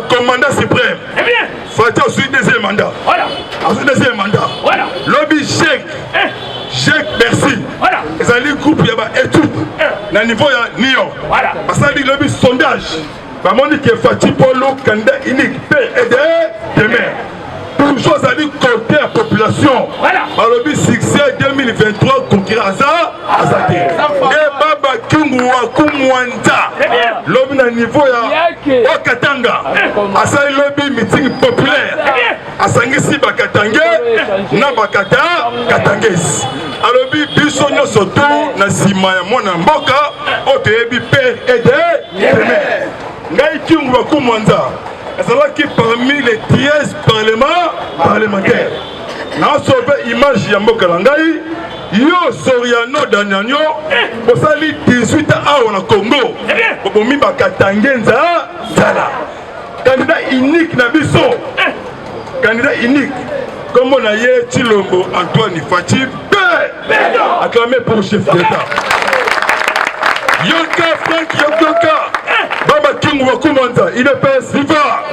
commandant suprême. Eh bien. Fatia ensuite deuxième mandat. Voilà. Ensuite deuxième mandat. Voilà. Lobby chèque. Chèque merci. Voilà. Ils ont un groupe, il y a étude. Dans le niveau de New York. Voilà. Parce que le lobby sondage. Maman dit que Fatih Polo, candidat unique, PED, demain. Toujours à dire côté la population. Voilà. Par le succès 2023, concurrence à Zate. Et Baba Kungu wa Kumwanta. Lobby na niveau ya Wakatanga. Asa lobby meeting populaire. Asangisi Bakatangé, na Bakata, Katangés. Alobi biso nyoso tu na sima ya mwana mboka, otebi père aidé. Ngai Kungu wa Kumwanta. Qui parmi les 13 parlementaires. Dans sauvé image ya mboka langai, yo Soriano Danyanyo, pour ça 18 ans au Congo. Pour mi bakatangenza zala. Candidat unique na biso. Candidat unique. Comme on a hier Chilombo Antoine Fati, acclamé pour le chef d'État. Yoka Frank Yoka. Baba King Wakumanda, il est père, viva!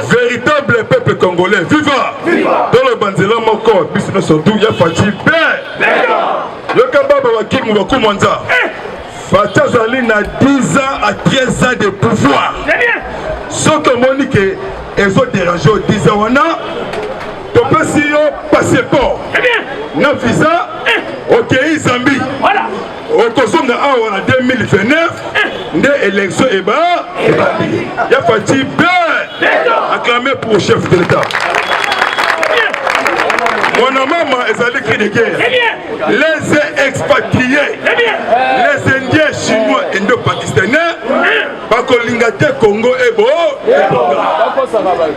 Véritable peuple congolais, viva! Dans le Banzela Moko, business of Douya Fatih, Yoka Baba King Wakumanda, Fatih Zali na 10 ans à 13 ans de pouvoir. Ce que Monique et autres dérangés 10 ans, tu peux si passeport, na visa, ok, Zambie. Voilà. Au Kosom en 2029, des élections et bas, il y a Fatih acclamé pour le chef de l'État. Mon maman est allé crier de guerre. Les expatriés, les Indiens, Chinois, Indo-Pakistanais, Bakolingate, Congo et Bo,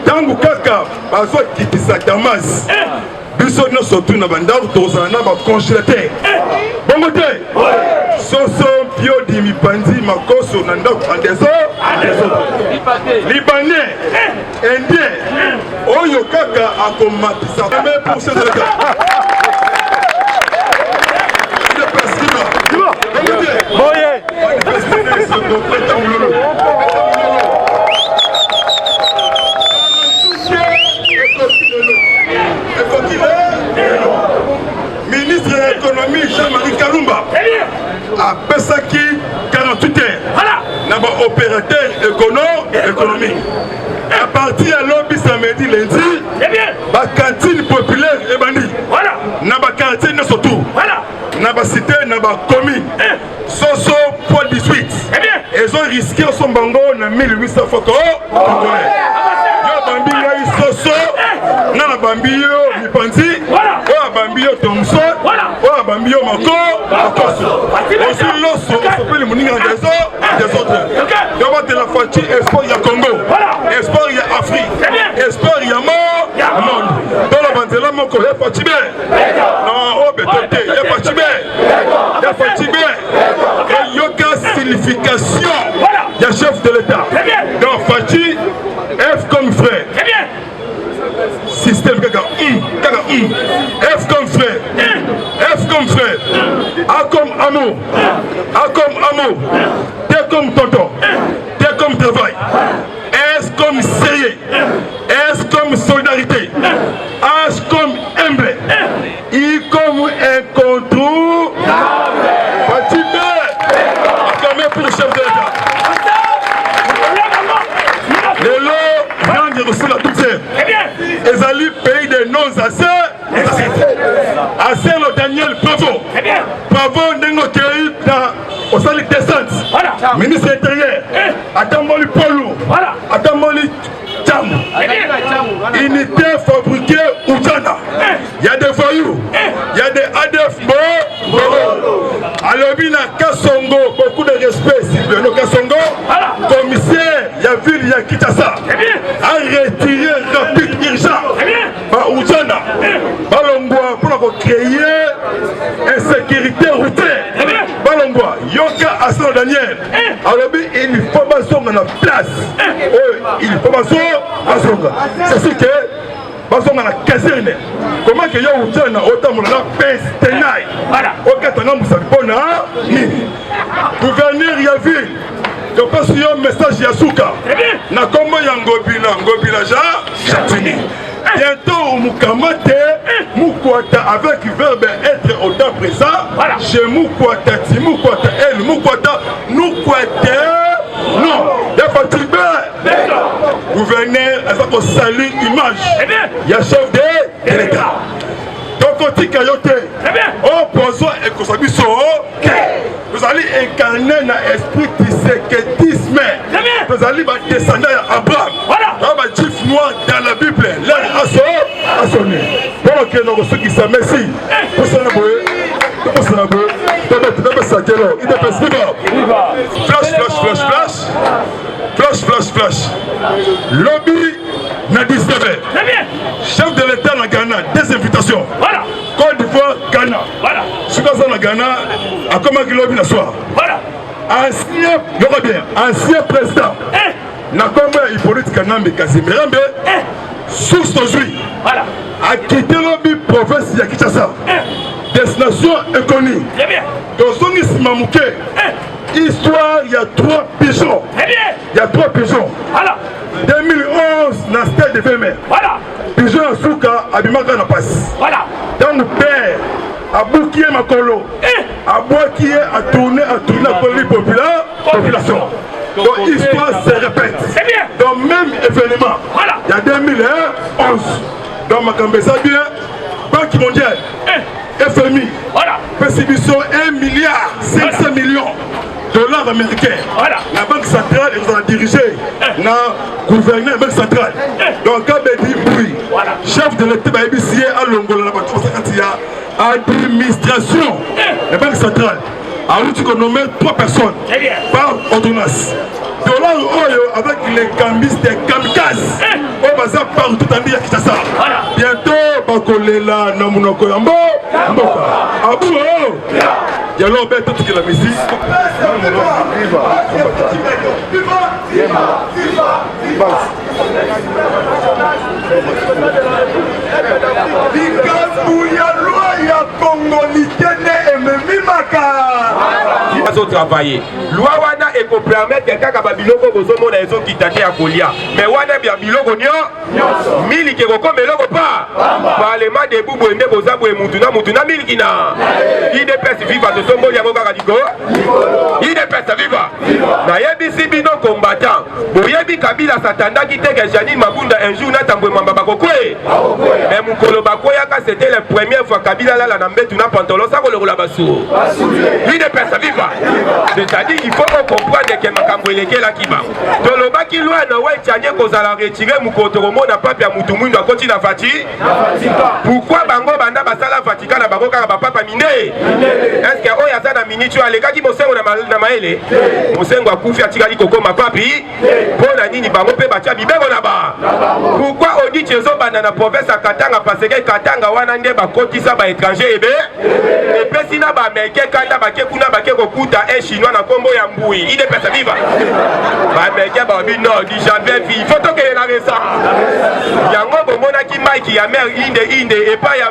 Tangu Kaka, Bazo Kitisa Damas. Biso no surtout na bandar tozana ba congélateur. Bongo te. Soso bio di mipandi makoso na ndako andezo. Libanais, Indien. Oyo kaka akomatisa. Mais pour ce gars. Il est président. Bongo te. Boye. Ministre de l'économie Jean-Marie Kalumba a Pesaki 48 heures. N'a pas opérateur économique. À partir de l'obis samedi lundi, la cantine populaire est bandit. N'a pas cantine surtout. N'a pas cité, n'a pas commis. Soso pour 18. Ils ont risqué son bango dans 1800 fois. Soso, na bambio mipanzi, wa bambio Thomson, wa bambio Mako, aussi l'osso, on s'appelle le moninga des autres. D'abord de la Fatih, espoir il y a Congo, espoir il y a Afrique, espoir il y a monde. Dans la bandela Moko, il y a Fatih. Non, oh bétoté, il y a Fatih. Il y a Fatih. Et il y a signification, il y a chef de l'État. Dans Fatih, F comme frère. Système F comme frère, F comme frère, A comme amour, A comme amour, T comme tonton, T comme travail, S comme sérieux, S comme solidarité, H comme humble, I comme incontournable. Fatih acclamé pour le chef de l'État. Les lots, rien de reçu la toute terre. Les alliés pays des noms assez. Assez le Daniel Bravo. Bravo Nengo Keri au salut descente. Ministre intérieur. Attends-moi le Polo. Attends-moi le Tcham. Unité fabriquée Oujana. Il y a des voyous. Il y a des ADF. Alors, il y a Kassongo, beaucoup de respect, Sylvain Kassongo. Commissaire, il y a ville, il y a Kitasa. A retiré rapide urgent. Oujana. Balongwa pour créer insécurité routière. Balongwa, Yoka Asano Daniel. Alors, il faut pas la place. Il faut pas c'est ce que bazonga na caserne. Comment que yo utana otamona na pestenai. Voilà. Okatana musabona ni. Gouverneur ya ville. passe un message Yasuka. Na kombo ya ngobila Chatini. Bientôt Mukamate Mukwata avec verbe être au temps présent. Chez Mukwata, Mukwata, elle, Mukwata, Nukwata. Non, il y a fatigué. Gouverneur, elle va saluer image. Il y a chef de l'État. Donc, on dit qu'il y a un poison et qu'on s'habille sur vous allez incarner dans l'esprit du séquetisme. Vous allez descendre à Abraham. Dans le chiffre noir dans la Bible. Là, à sonner. Donc, nous avons ceux qui sont messi. Pour ça, flash. Lobby n'a 19. Chef de l'État dans Ghana, des invitations. Voilà. Côte d'Ivoire, Ghana. Voilà. Sous-Ghana, Ghana, à comment il lobby la soirée. Voilà. Ancien président. Nakomba Hippolyte Kanambe Kazimirambe. Source d'aujourd'hui. Voilà. A quitté lobby province de Kinshasa. Destination inconnue. Dans son Ismamouké. Histoire, il y a 3 pigeons. Il y a 3 pigeons. Voilà. 2011, dans le stade de Vémé. Voilà. Pigeon à Souka, à Bimaka na passe. Voilà. Dans le père, à Boukié Makolo, à Boakié, à tourner pour les population. Donc l'histoire se répète. Dans le même événement, voilà. Il y a 2011, dans Makambesa bien, Banque mondiale, FMI, voilà. Perception 1,5 milliard dollars américains. Voilà. La banque centrale est en dirigé na gouverneur banque centrale. Donc quand dit oui, voilà. Chef de l'État ABC à Longola la banque administration la banque centrale a eu qu'on nomme 3 personnes par ordonnance. Dollar oyo avec les cambistes et kamikazes au bazar partout en dire qui ça. Bientôt bakolela na munoko yambo mboka. Abu il y a l'objet tout qui la musique. Travailler. Loi wana et pour permettre quelqu'un qui a biloko bozomo na ezo kitate ya kolia. Mais wana bia biloko nyo mili ke ko meloko pa. Parlement de bubu ende bozabo e mutuna mili kina. IDPS viva de sombo ya boka kadiko. IDPS viva. Na yebisi bino combattant. Boyebi Kabila satanda ki teke Jani Mabunda un jour na tambwe mamba bakokwe. Mais mukolo bakoya ka c'était la première fois Kabila la na mbetu na pantalon sa ko le basu. IDPS viva. C'est-à-dire qu'il faut comprendre que makambo eleke la kiba. Tolobaki loi na wa tchanye kozala retirer mukotoromo na pape ya mutu mwindo akoti na fati. Pourquoi bango banda basala fatika na bango kaka papa mine? Est-ce que oya za na minichu aleka ki mosengo na maele? Mosengo akufi atikali kokoma papi. Pona nini bango pe batia bibengo na ba? Pourquoi on dit chezo banda na province à Katanga parce que Katanga wana nde bakotisa ba étranger ebe? Et pesina ba meke kanda ba kuna ba kokuta un chinois na kombo ya mbui. Il est personne viva. Ba meke ba bi no di jamais vie. Photo que na resa. Yango bomona ki Mike ya mer inde et pas ya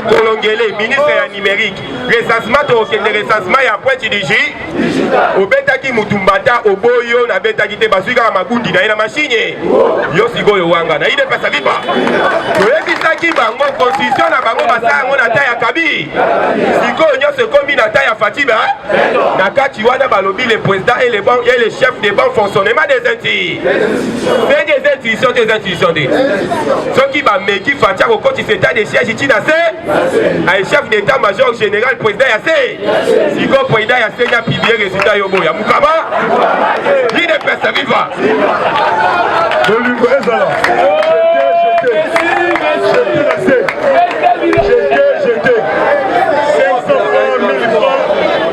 Kolongele ministre ya numérique. Recensement to ke recensement ya point digi. Obeta ki mutumbata oboyo na beta ki te basuka mabundi na ina machine. Yo sigoyo wanga na ide pesa viva. Toyebisa ki bango constitution na bango basa ngo na ta ya kabi. Sikoyo nyose komi na ta ya Fatiba. Nakati wana balobi le président et les chefs des bons fonctionnement des institutions. C'est des institutions. Ceux qui va meki Fatia au côté état des sièges ici un chef d'état-major général président Yassé. Si le président Yassé a publié résultat yobo ya Mukaba. Il est personne viva.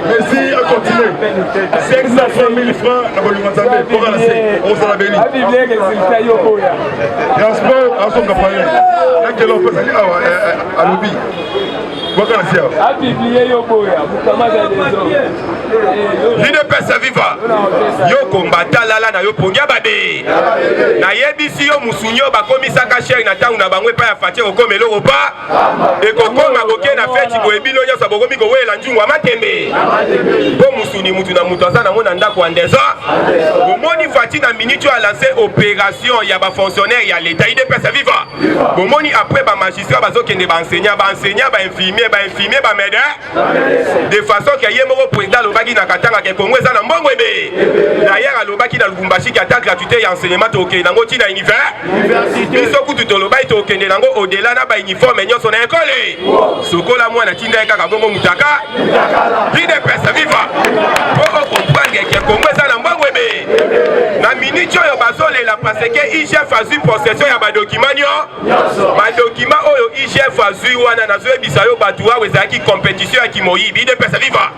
Merci à continuer. 500 000 francs, la volume de pour ralasser. On s'en a béni. Transport, à son campagne. Là, quel on peut aller à l'objet. A publié Yoboya, Mukamada des hommes. L'UDPS viva. Yo kombata lala na yo pongia babe. Na yebisi yo musunyo ba komisa ka cher na tangu na bangwe pa ya fatie ko komelo ko pa. E ko koma boke na feti ko ebilo yo sa bokomi ko wela njungu amatembe. Bo musuni mutu na mutu asa na mona ndako andeza. Bo moni fati na minute a lancé opération ya ba fonctionnaire ya l'état UDPS viva. Bo moni après ba magistrat ba zo kende ba enseignant ba infirmier ba médecin. De façon que yemo président lobaki na katanga ke Congo eza na mbongo ebe. D'ailleurs alobaki na Lubumbashi ki ata gratuité ya enseignement toke nango tina université. Biso kutu tolobai tokende nango au-delà na ba uniforme nyonso na école. Sokola mwana tinda kaka bongo mutaka. UDPS viva. Pour comprendre que Congo eza na mbongo ebe. Na minute yo bazolela parce que IGF a eu possession ya ba document yo. Ba document oyo IGF a eu wana na zo ebisa yo batuwa wezaki compétition ya kimoyibi UDPS viva.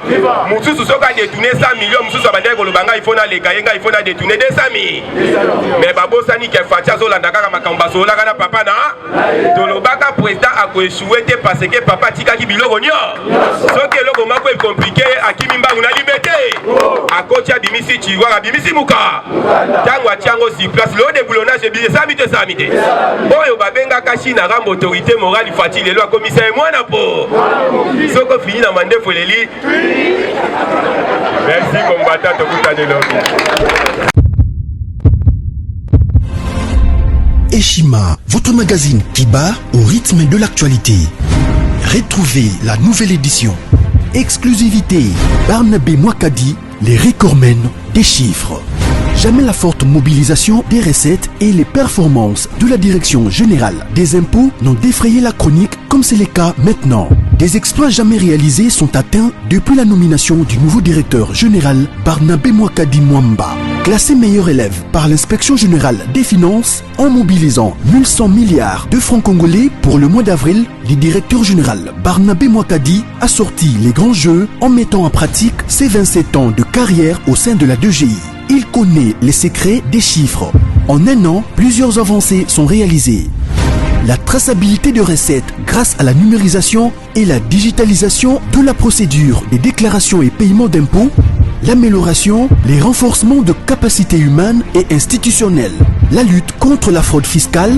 Mususu soka détourner 100 millions, mususu abandé ko lobanga il faut na leka yenga il faut na détourner 200 000. Mais babo sani ke fatia zo landa kaka makamba so la kana papa na. To lobaka président a ko échoué te parce que papa tika ki biloko nyo. Soki eloko mako e compliqué akimi mbangu na liberté. Akocha bimisi chiwa bimisi muka. Tango atiango si place le de boulonnage bi samite samite. Oyo babenga kashi na rambo autorité morale fatile lelo commissaire mwana po. Soko fini na mande foleli. Merci combattant de l'homme. Eshima, votre magazine qui bat au rythme de l'actualité. Retrouvez la nouvelle édition. Exclusivité, Barnabé Mwakadi, les recordmen des chiffres. Jamais la forte mobilisation des recettes et les performances de la Direction générale des impôts n'ont défrayé la chronique comme c'est le cas maintenant. Des exploits jamais réalisés sont atteints depuis la nomination du nouveau directeur général Barnabé Mwakadi Mwamba. Classé meilleur élève par l'inspection générale des finances en mobilisant 1100 milliards de francs congolais pour le mois d'avril, le directeur général Barnabé Mwakadi a sorti les grands jeux en mettant en pratique ses 27 ans de carrière au sein de la DGI. Il connaît les secrets des chiffres. En un an, plusieurs avancées sont réalisées. La traçabilité de recettes grâce à la numérisation et la digitalisation de la procédure des déclarations et paiements d'impôts, l'amélioration, les renforcements de capacités humaines et institutionnelles, la lutte contre la fraude fiscale.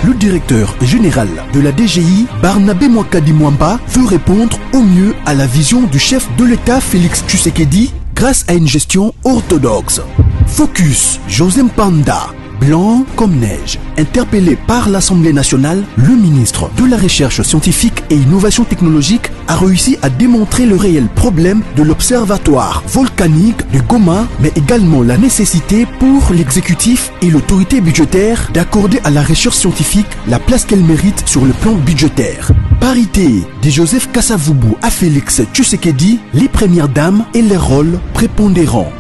Le directeur général de la DGI, Barnabé Mwakadi Mwamba, veut répondre au mieux à la vision du chef de l'État Félix Tshisekedi grâce à une gestion orthodoxe. Focus, José Mpanda, blanc comme neige. Interpellé par l'Assemblée nationale, le ministre de la Recherche scientifique et innovation technologique a réussi à démontrer le réel problème de l'observatoire volcanique de Goma, mais également la nécessité pour l'exécutif et l'autorité budgétaire d'accorder à la recherche scientifique la place qu'elle mérite sur le plan budgétaire. Parité de Joseph Kasavubu à Félix Tshisekedi, les premières dames et leurs rôles prépondérants.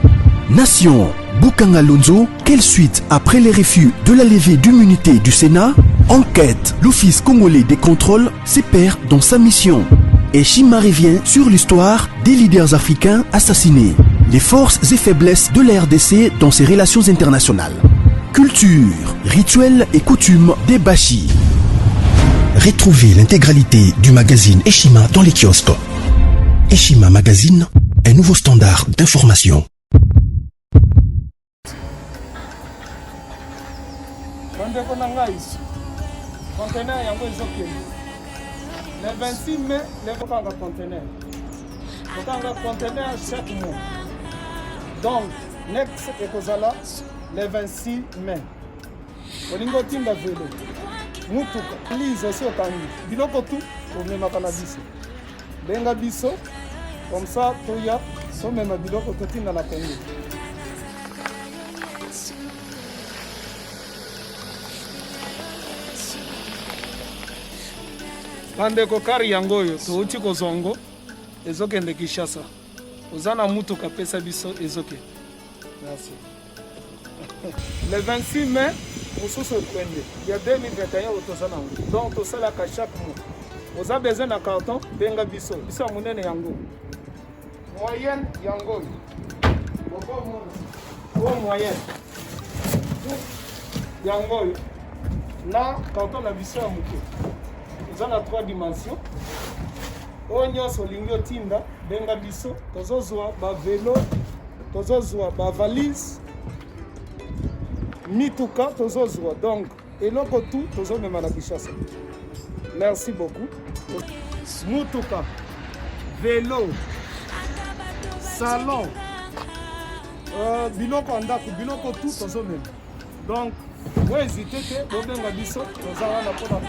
Nation, Bukanga Lonzo, quelle suite après les refus de la levée d'immunité du Sénat? Enquête, l'Office congolais des contrôles se perd dans sa mission. Et Shima revient sur l'histoire des leaders africains assassinés, les forces et faiblesses de la RDC dans ses relations internationales. Culture, rituels et coutumes des Bashi. Retrouvez l'intégralité du magazine Eshima dans les kiosques. Eshima Magazine, un nouveau standard d'information. Conteneur yango ezokende le 26 mai lekokanga conteneur kokanga conteneur chaque mois donc next ekozala le 26 mai olingo tinda velo mutuka lise esi okangi biloko tu omemaka na biso benga biso comme ça toya tomema biloko totinda na Congo. Bandeko kari yango oyo touti kozongo ezokende Kinshasa. Oza na mutuka pesa biso ezoke. Merci. Le 26 mai, mosusu ekwende. Ya 2021 otoza nango. Donc tosalaka chaque mois. Oza besoin na carton benga biso. Biso munene yango. Moyenne yango. Bon moyenne. Yango. Na carton na biso ya muke. Ils ont 3 dimensions. oyo nyonso olingi otinda benga biso tozozwa bavelo tozozwa bavalise mituka tozozwa donc eloko tu tozomema na Kinshasa. Merci beaucoup. Mutuka vélo salon biloko ya ndako biloko tu tozomema donc oyo hésite te bobenga biso toza wana mpona